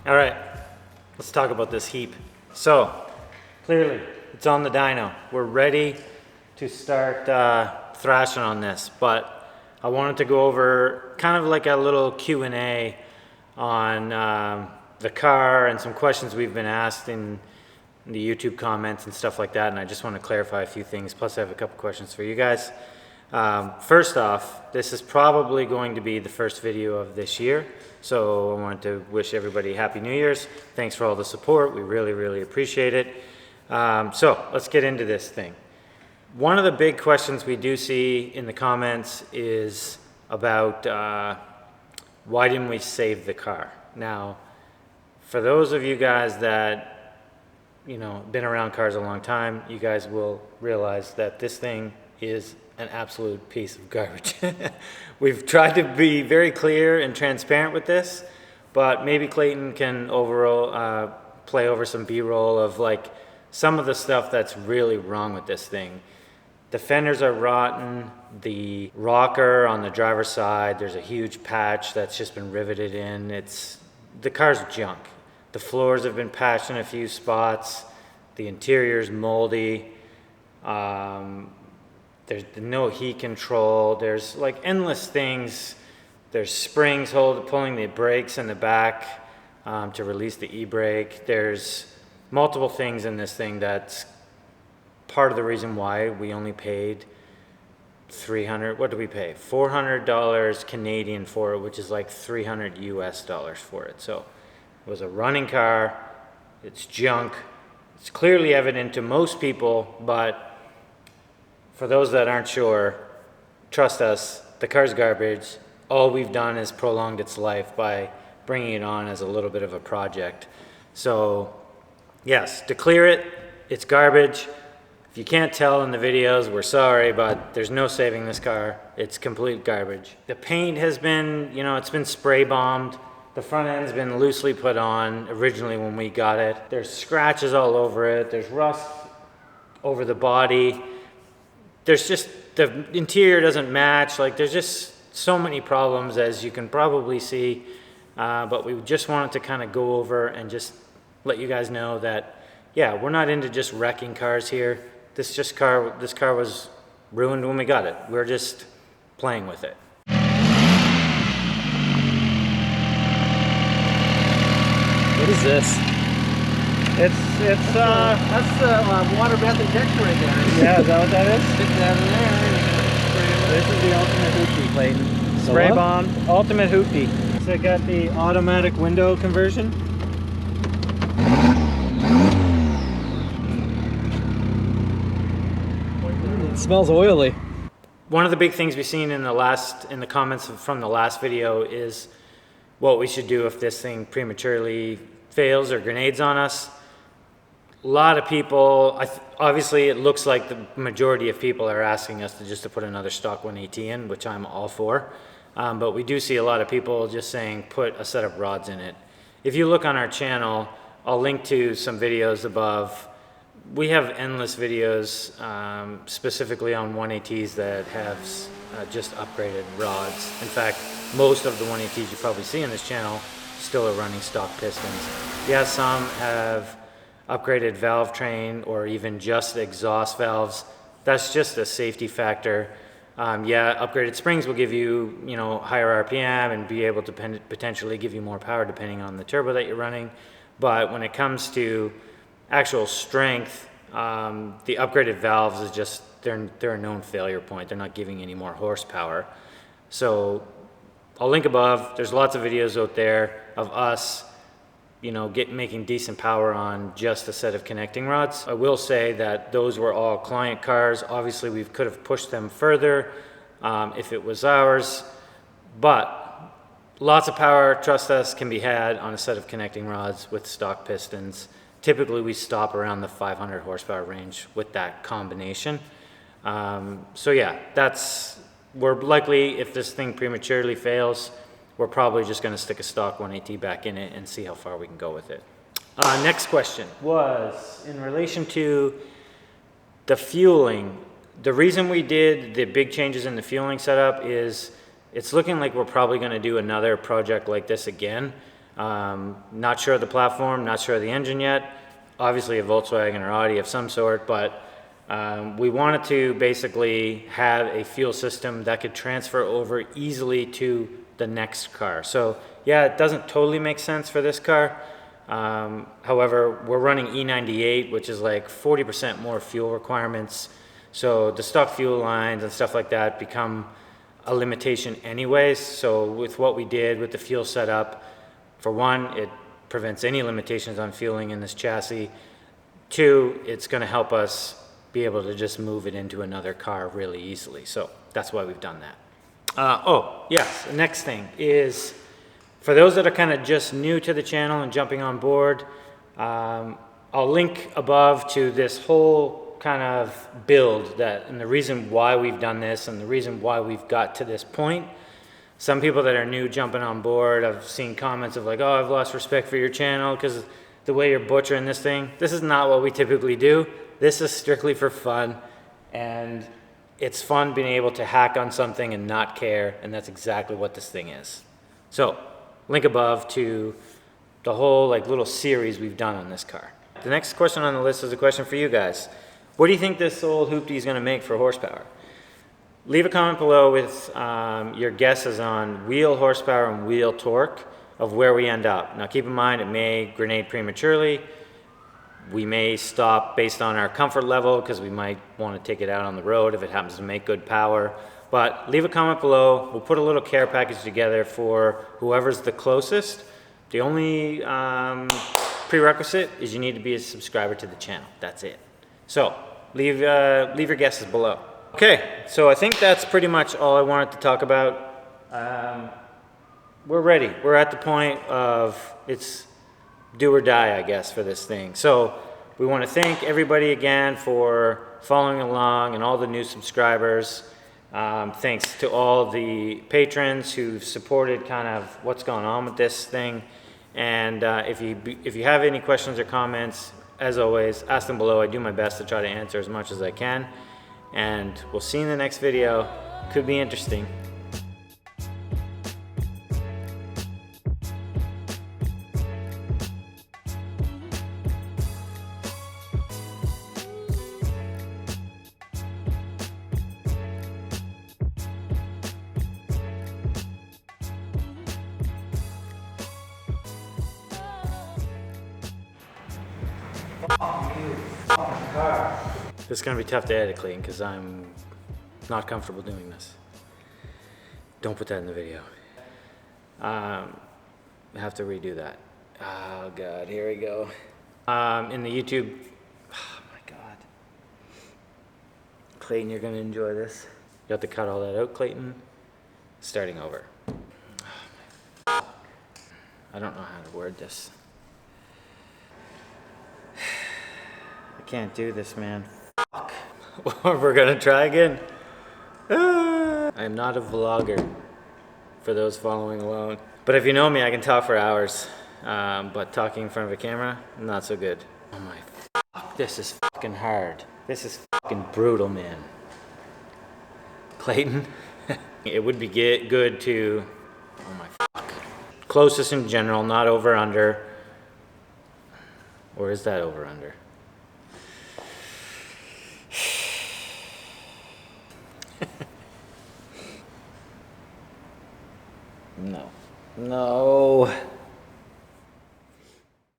All right, let's talk about this heap. So, clearly, it's on the dyno. We're ready to start thrashing on this, but I wanted to go over kind of like a little Q&A on the car and some questions we've been asked in the YouTube comments and stuff like that, and I just want to clarify a few things, plus I have a couple questions for you guys. First off, this is probably going to be the first video of this year, so I want to wish everybody Happy New Year's. Thanks for all the support. We really appreciate it. So let's get into this thing. One of the big questions we do see in the comments is about why didn't we save the car? Now, for those of you guys that been around cars a long time, you guys will realize that this thing is an absolute piece of garbage. We've tried to be very clear and transparent with this, but maybe Clayton can overall play over some B-roll of like some of the stuff that's really wrong with this thing. The fenders are rotten. The rocker on the driver's side, there's a huge patch that's just been riveted in. The car's junk. The floors have been patched in a few spots. The interior's moldy. There's no heat control. There's like endless things. There's springs pulling the brakes in the back to release the e-brake. There's multiple things in this thing that's part of the reason why we only paid what did we pay? $400 Canadian for it, which is like $300 US for it. So it was a running car. It's junk. It's clearly evident to most people, but for those that aren't sure, trust us, the car's garbage. All we've done is prolonged its life by bringing it on as a little bit of a project. So yes, to clear it, it's garbage. If you can't tell in the videos, we're sorry, but there's no saving this car. It's complete garbage. The paint has been, it's been spray bombed. The front end's been loosely put on originally when we got it. There's scratches all over it. There's rust over the body. There's just, the interior doesn't match. Like there's just so many problems, as you can probably see. But we just wanted to kind of go over and just let you guys know that, yeah, we're not into just wrecking cars here. This car was ruined when we got it. We're just playing with it. What is this? That's the water bath injection right there. Yeah, is that what that is? Stick that in there. This is the ultimate hoopty, Clayton. Spray bomb, ultimate hoopty. So it got the automatic window conversion. It smells oily. One of the big things we've seen in the comments from the last video is what we should do if this thing prematurely fails or grenades on us. A lot of people, obviously it looks like the majority of people are asking us to put another stock 180 in, which I'm all for. But we do see a lot of people just saying put a set of rods in it. If you look on our channel, I'll link to some videos above. We have endless videos specifically on 180s that have just upgraded rods. In fact, most of the 180s you probably see on this channel still are running stock pistons. Yeah, some have upgraded valve train or even just exhaust valves. That's just a safety factor. Yeah, upgraded springs will give you, higher RPM and be able to potentially give you more power depending on the turbo that you're running. But when it comes to actual strength, the upgraded valves is just, they're a known failure point. They're not giving any more horsepower. So I'll link above. There's lots of videos out there of us, making decent power on just a set of connecting rods. I will say that those were all client cars. Obviously, we could have pushed them further if it was ours, but lots of power, trust us, can be had on a set of connecting rods with stock pistons. Typically, we stop around the 500 horsepower range with that combination. So yeah, we're likely, if this thing prematurely fails, we're probably just going to stick a stock 180 back in it and see how far we can go with it. Next question was in relation to the fueling. The reason we did the big changes in the fueling setup is it's looking like we're probably going to do another project like this again. Not sure of the platform, not sure of the engine yet. Obviously a Volkswagen or Audi of some sort, but we wanted to basically have a fuel system that could transfer over easily to the next car. So yeah, it doesn't totally make sense for this car. However, we're running E98, which is like 40% more fuel requirements. So the stock fuel lines and stuff like that become a limitation anyways. So with what we did with the fuel setup, for one, it prevents any limitations on fueling in this chassis. Two, it's going to help us be able to just move it into another car really easily. So that's why we've done that. Oh, yes, the next thing is, for those that are kind of just new to the channel and jumping on board, I'll link above to this whole kind of build that, and the reason why we've done this and the reason why we've got to this point. Some people that are new jumping on board, I've seen comments of like, oh, I've lost respect for your channel because the way you're butchering this thing. This is not what we typically do. This is strictly for fun, and it's fun being able to hack on something and not care, and that's exactly what this thing is. So, link above to the whole like little series we've done on this car. The next question on the list is a question for you guys. What do you think this old hoopty is going to make for horsepower? Leave a comment below with your guesses on wheel horsepower and wheel torque of where we end up. Now keep in mind, it may grenade prematurely. We may stop based on our comfort level because we might want to take it out on the road if it happens to make good power. But leave a comment below. We'll put a little care package together for whoever's the closest. The only prerequisite is you need to be a subscriber to the channel. That's it. So leave your guesses below. Okay, so I think that's pretty much all I wanted to talk about. We're ready. We're at the point of it's do or die, I guess, for this thing. So we want to thank everybody again for following along and all the new subscribers. Thanks to all the patrons who've supported kind of what's going on with this thing. And if you have any questions or comments, as always, ask them below. I do my best to try to answer as much as I can. And we'll see you in the next video. Could be interesting. This is going to be tough to edit, Clayton, because I'm not comfortable doing this. Don't put that in the video. I have to redo that. Oh God, here we go. In the YouTube, oh my God. Clayton, you're going to enjoy this. You have to cut all that out, Clayton. Starting over. Oh my God. I don't know how to word this. I can't do this, man. Fuck. We're gonna try again. I am not a vlogger, for those following along. But if you know me, I can talk for hours. But talking in front of a camera, not so good. Oh my fuck, this is fucking hard. This is fucking brutal, man. Clayton, it would be good to, oh my fuck. Closest in general, not over under. Or is that over under? No. No.